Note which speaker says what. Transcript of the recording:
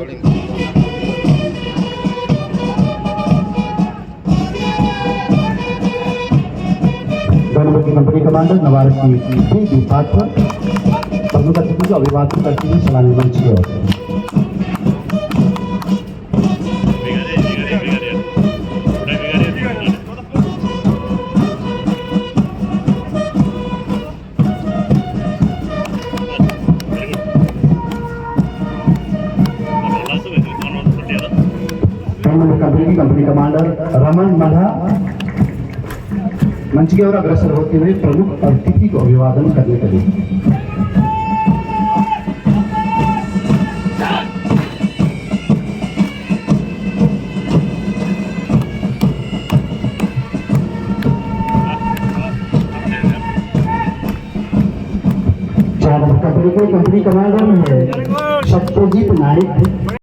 Speaker 1: दोनों की company commander noir की विभाग पर प्रमुख अतिथि को अभिवादन करती हुई सलामी मंच की ओर। कंपनी कमांडर रमन मल्हा मंच की ओर अग्रसर होते हुए प्रमुख अतिथि को अभिवादन करने के लिए। कंपनी कमांडर है सत्यजीत नायक।